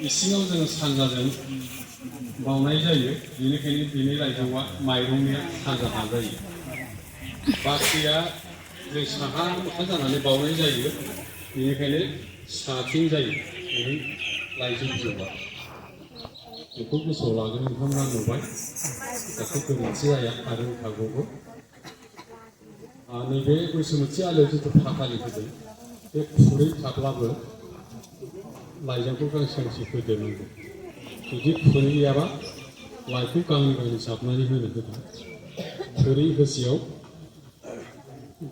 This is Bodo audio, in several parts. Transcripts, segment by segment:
इसिङाव जोङो सानजाजों बावनाय जायो बेनिखायनो बिनि लाइजौआ माइरंनिया सानजाहा जायो बाख्रिया जों साहा मोखां जानानै बावनाय जायो बेनिखायनो साथिं जायो बेनि लाइजौ बिजौआ बेखौ गोसोआव लागोन नोंथांमोना नुबाय जाहाथे गोरोन्थि जाया आरो रोंखागौबो नैबे बैसोमुथि आलियाव जिथु फाखालि होदों बे खुरै थाब्लाबो लाइजामखौ गांसे गांसे होदेरनांगौ जुदि खुरै गैयाबा लाइखौ गांनै गांनै जाबनानै होनो होदों खुरै होसेयाव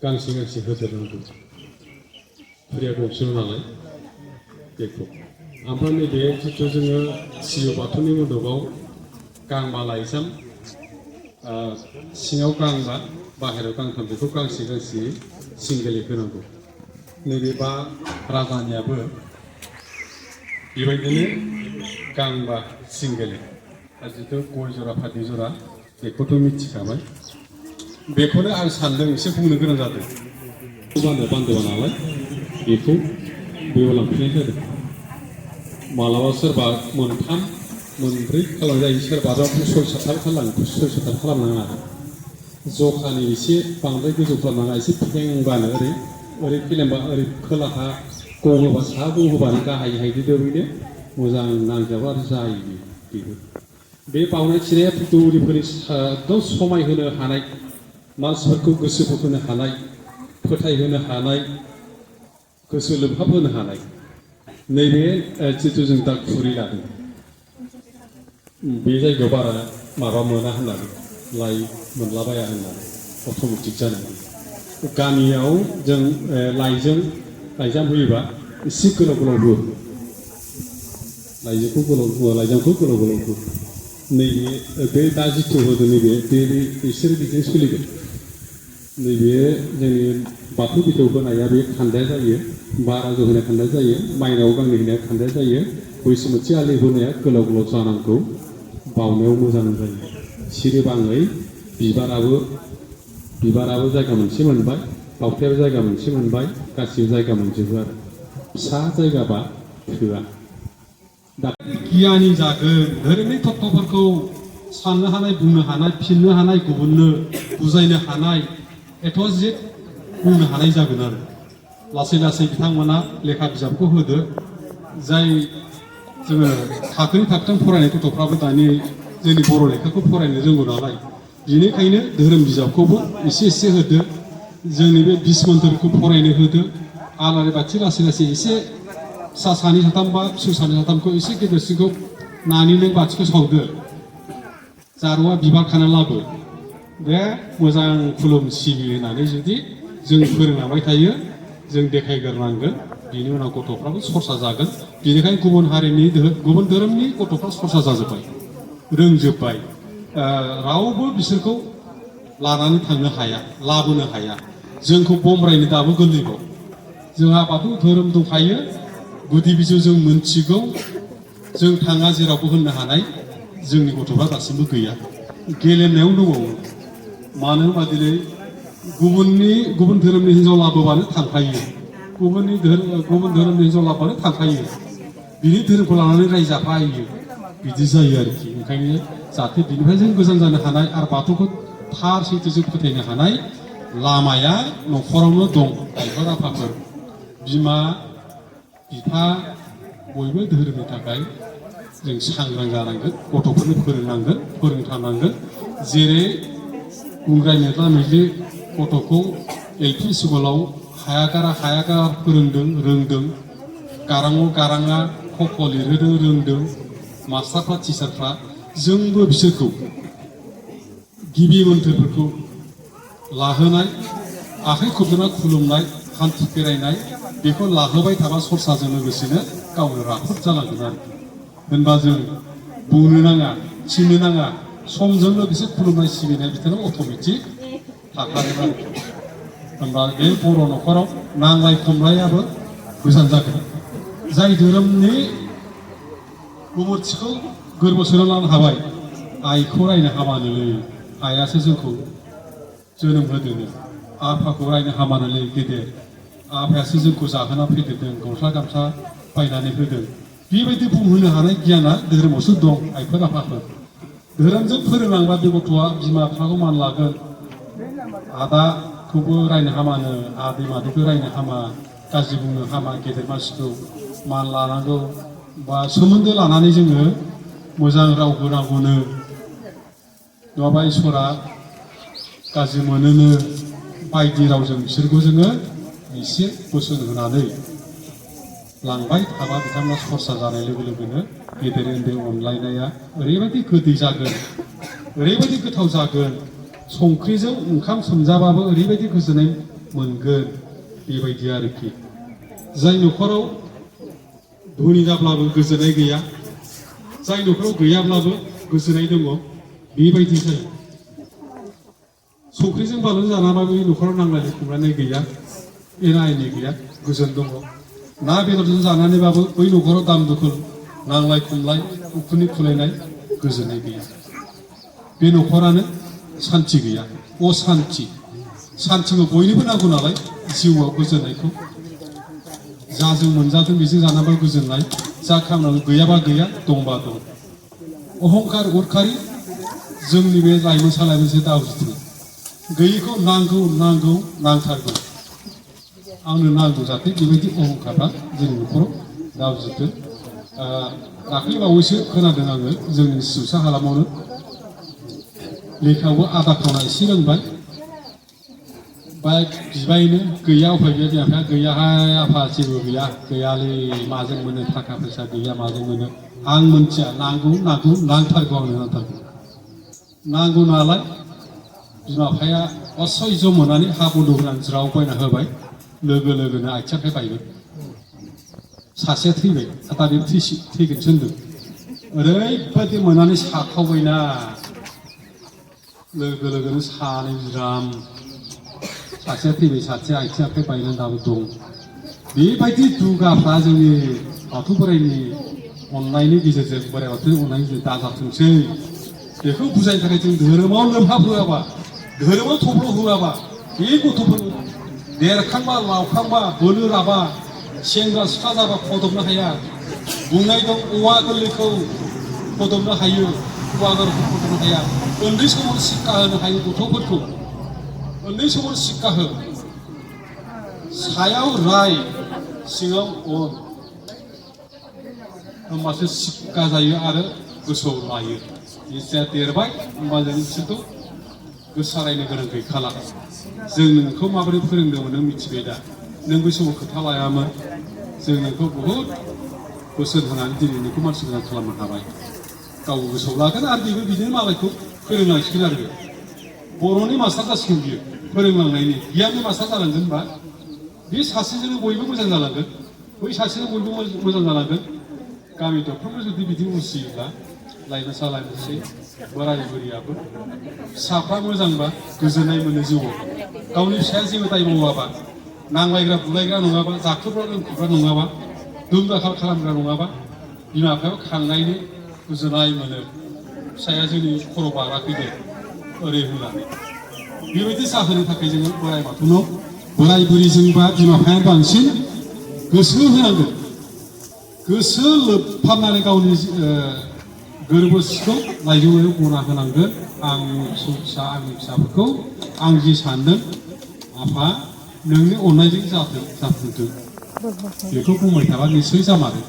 गांसे गांसे होदेरनांगौ खुरैया गंसेल' नालाय बेखौ ओमफ्राय नैबे जिथु जोङो सिजौ बाथौनि मन्दपाव गांबा लाइजाम सिङाव गांबा बाहेरायाव गांथाम बेखौ गांसे गांसे सिंगेलै होनांगौ नैबे बा राजानियाबो बेबायदिनो गांबा सिंगेलै जिथु गय जरा फाथै जरा बेखौथ' मिथिखाबाय बेखौनो आं सानदों एसे बुंनो गोनां जादों बान्दोबा नालाय बेखौ बेयाव लांफिननाय जादों मालाबा सोरबा मोनथाम मोनब्रै खालामजायो सोरबा सय सातथाम खालामो सय सातथाम खालामनाङा आरो जखानि एसे बांद्राय गोजौ खालामनाङा एसे फेंबानो ओरै ओरै फिलेमबा ओरै खोलाहा गं होबा साहा गं होबानो गाहाय हायदो दोबैनो मोजां नांजाबा आरो जायो बेबो बे बावनाय थिनाया दौरिफोरनि एकदम समायहोनो हानाय मानसिफोरखौ गोसो बोहोनो हानाय फोथायहोनो हानाय गोसो लोबहाबहोनो हानाय नैबे जिथु जों दा खुरै लादों बे जायगायाव बारा माबा मोना होननानै लाइ मोनलाबाया होननानै अट'मेटिक जानानै गामियाव जों लाइजाम होयोबा एसे गोलाव गोलाव हो लाइजामखौ गोलाव गोलाव हो नैबे बे दा जिथु होदों नैबे बिसोर बिदिनो सोलिगोन नैबे जोंनि बाथौ बिथौ होनाया बे खान्दाया जायो बाराजो होनाय खान्दाया जायो माइनाव गांनै होनाया खान्दाया जायो बैसोमुथि आलि होनाया गोलाव गोलाव जानांगौ बावनायाव मोजां जायो सिरिबाङै बिबाराबो जायगा मोनसे मोनबाय बावथायाबो जायगा मोनसे मोनबाय गासिबो जायगा मोनजोबो आरो फिसा जायगाबा थोआ दा गियानि जागोन धोरोमनि तत्वफोरखौ साननो हानाय बुंनो हानाय फिननो हानाय गुबुननो बुजायनो हानाय एथ' जे बुंनो हानाय जागोन आरो लासै लासै बिथांमोना लेखा बिजाबखौ होदो जाय जोङो थाखोनि थाखोथाम फरायनाय गथ'फ्राबो दानि जोंनि बर' लेखाखौ फरायनो रोंगौ नालाय बेनिखायनो धोरोम बिजाबखौबो एसे एसे होदो जोंनि बे बिस मन्थोरखौ फरायनो होदो आलारि बाथि लासै लासै एसे फिसा सानै साथाम बा फिसौ सानै साथामखौ एसे गेदेरसिनखौ नानि नों बाथिखौ सावदो जारौआ बिबार खाना लाबो बे मोजां खुलुम सिबि होननानै जुदि जों फोरोंलांबाय थायो जों देखायग्रोनांगोन बिनि उनाव गथ'फ्राबो सरसा जागोन बेनिखायनो गुबुन हारिनि गुबुन धोरोमनि गथ'फ्रा सरसा जाजोब्बाय रोंजोब्बाय रावबो बिसोरखौ लानानै थांनो हाया लाबोनो हाया जोंखौ बमब्रायनो दाबो गोरलैबाव जोंहा बाथौ धोरोम दंखायो गुदि बिजौ जों मोनथिगौ जों थाङा जेरावबो होननो हानाय जोंनि गथ'फ्रा दासिमबो गैया गेलेनायाव दंबावो मानो होनबा दिनै गुबुन धोरोमनि हिन्जाव लाबोबानो थांखायो गुबुन धोरोमनि हिन्जाव लाबोबानो थांखायो बिनि धोरोमखौ लानानै रायजाफायो बिदि जायो आरोखि ओंखायनो जाहाथे बिनिफ्राय जों गोजान जानो हानाय आरो बाथौखौ थार सैथोजों फोथायनो हानाय लामाया न'खरावनो दं आइफोर आफाफोर बिमा बिफा बयबो धोरोमनि थाखाय जों सांग्रां जानांगोन गथ'फोरनो फोरोंनांगोन फोरोंथारनांगोन जेरै गुंग्राय मेदला मेदलि गथ'खौ LP स्कुलाव हायागारा फोरोंदों रोंदों गाराङाव गाराङा ख लिरहोदों रोंदों मास्टारफ्रा टिचारफ्रा जोंबो बिसोरखौ गिबि मोन्थोरफोरखौ लाहोनाय आखाइ खबजना खुलुमनाय हान्थु खेरायनाय बेखौ लाहोबाय थाबा सरसाजों लोगोसेनो गावनो राफोद जालांगोन आरोखि होनबा जों बुंनो नाङा थिननो नाङा समजों लोगोसे खुलुमनाय सिबिनाय बिथोराव अट'मेटिक थाखागोन आरोखि होनबा बे बर' न'खराव नांलाय खमलायाबो गोजान जागोन जाय धोरोमनि गुमुरथिखौ गोरबो सोना लानो हाबाय आइखौ रायनो हामानोलै आइयासो जोंखौ जोनोम होदों आफाखौ रायनो हामानोलै गेदेर आफायासो जोंखौ जाहोना फेदेरदों गस्ला गामसा बायनानै होदों बेबायदि बुंहोनो हानाय गियाना धोरोमावसो दं आइफोर आफाफोर धोरोमजों फोरोंलांबा बे गथ'आ बिमा बिफाखौ मान लागोन आदाखौबो रायनो हामानो आदै मादैखौ रायनो हामा गाज्रि बुंनो हामा गेदेर मानसिखौ मान लानांगौ बा सोमोन्दो लानानै जोङो मोजां राव होनांगौनो नङाबा इसोरा गाज्रि मोनोनो बायदि रावजों बिसोरखौ जोङो एसे बोसोन होनानै लांबाय थाबा बिथांमोना सरसा जानाय लोगो लोगोनो गेदेर उन्दै अनलायनाया ओरैबायदि गोदै जागोन ओरैबायदि गोथाव जागोन संख्रिजों ओंखाम सोमजाबाबो ओरैबायदि गोजोननाय मोनगोन बेबायदि आरोखि जाय न'खराव धोनि जाब्लाबो गोजोननाय गैया जाय न'खराव गैयाब्लाबो गोजोननाय दङ बेबायदि जायो संख्रिजों बानलु जानाबाबो बे न'खराव नांलायनाय खमलायनाय गैया एना एनि गैया गोजोन दङ ना बेदरजों जानानैबाबो बै न'खराव दाम दुखुल नांलाय खमलाय उखुनि खुलायनाय गोजोननाय गैया बे न'खरानो सान्थि गैया असान्थि सान्थिखौ बयनोबो नांगौ नालाय जिउआव गोजोननायखौ जा जों मोनजादों बेजों जानाबा गोजोननाय जा खामानियाव गैयाबा गैया दंबा दं अहंकार उदखारि जोंनि बे लाइमोन सालायमोनसे दावजिथों गैयिखौ नांगौ नांगौ नांथारगौ आंनो नांगौ जाहाथे बेबायदि अहंखारा जोंनि न'खराव दावजिथों दाख्लै बावैसो खोनादों आङो जोंनि सिउसा हालामावनो लेखायावबो आदा खावना एसे रोंबाय बा बिबायनो गैया उफाय गैया बिमा बिफाया गैयाहाय आफा जेबो गैया गैयालै माजों मोनो थाखा फैसा गैया माजों मोनो आं मोनथिया नांगौ नांगौ नांथारगौ आंनो नांथारगौ नांगौ नालाय बिमा बिफाया असह्य मोननानै हा बन्द होनानै ज्राव बायना होबाय लोगो लोगोनो आथिं आखाइ बायबाय सासेया थैबाय दा बे थैगोनसो होनदों ओरैबायदि मोननानै साखावबायना लोगो लोगोनो सानै बिराम सासेया थैबाय सासेया आथिं आखाइ बायनानै दाबो दं बेबायदि दुगाफ्रा जोंनि बाथौ बोराइनि अननायनि गेजेरजों बोराइ बाथौनि अननायनि गेजेरजों दाजाथोंसै बेखौ बुजायनो थाखाय जों धोरोमाव लोमहाब होआबा धोरोमाव थब्ल' होआबा बे गथ'फोर देरखांबा लावखांबा बोलो राबा सेंग्रा सिख्ला जाबा फदबनो हाया बुंनाय दं औवा गोरलैखौ फदबनो हायो औवा गोरलैखौ फदबनो हाया उन्दै समावनो सिक्का होनो हायो गथ'फोरखौ उन्दै समावनो सिक्का हो सायाव राय सिङाव अन होमबासो सिक्का जायो आरो गोसोआव लायो जेथिया देरबाय होमबा जों बिसोरखौ गोसारायनो गोनां गैखाला जों नोंखौ माबोरै फोरोंदोंमोन नों मिथिबाय दा नों बै समाव खोथा लायामोन जों नोंखौ बहुद बोसोन होनानै दिनै नोंखौ मानसि मोजां खालामनो हाबाय गाव गोसोआव लागोन आरो बेबो बिदिनो मालायखौ फोरोंलांसिगोन आरो बर'नि मास्टार जासिगोन बियो फोरोंलांनायनि गियाननि मास्टार जालांगोन होनबा बे सासेजोंनो बयबो मोजां जालांगोन बै सासेजों बयबो मोजां जालांगोन गामि दरफ्रोमबो जुदि बिदि उजियोब्ला लाइमोनसा लाइमोनसै बोराय बुरियाबो फिसाफ्रा मोजांबा गोजोननाय मोनो जिउआव गावनि फिसाया जेबो दाय मावाबा नांलायग्रा बुलायग्रा नङाबा जाख्रुबग्रा लोंख्रुबग्रा नङाबा दुम दाखाल खालामग्रा नङाबा बिमा बिफायाबो खांनायनि गोजोननाय मोनो फिसाया जोंनि खर' बाराखै दे ओरै होननानै बेबायदि जाहोनो थाखाय जोङो बोराइ बाथौनाव बोराय बुरिजोंबा बिमा बिफाया बांसिन गोसो होनांगोन गोसो लोबहाबनानै गावनि गोरबोसिखौ लाइजौआव गना होनांगोन आंनि फिसा आंनि फिसाफोरखौ आं जि सानदों आफा नोंनि अननायजों जाफुंथों बेखौ बुंबाय थाबा निस्सय जामारो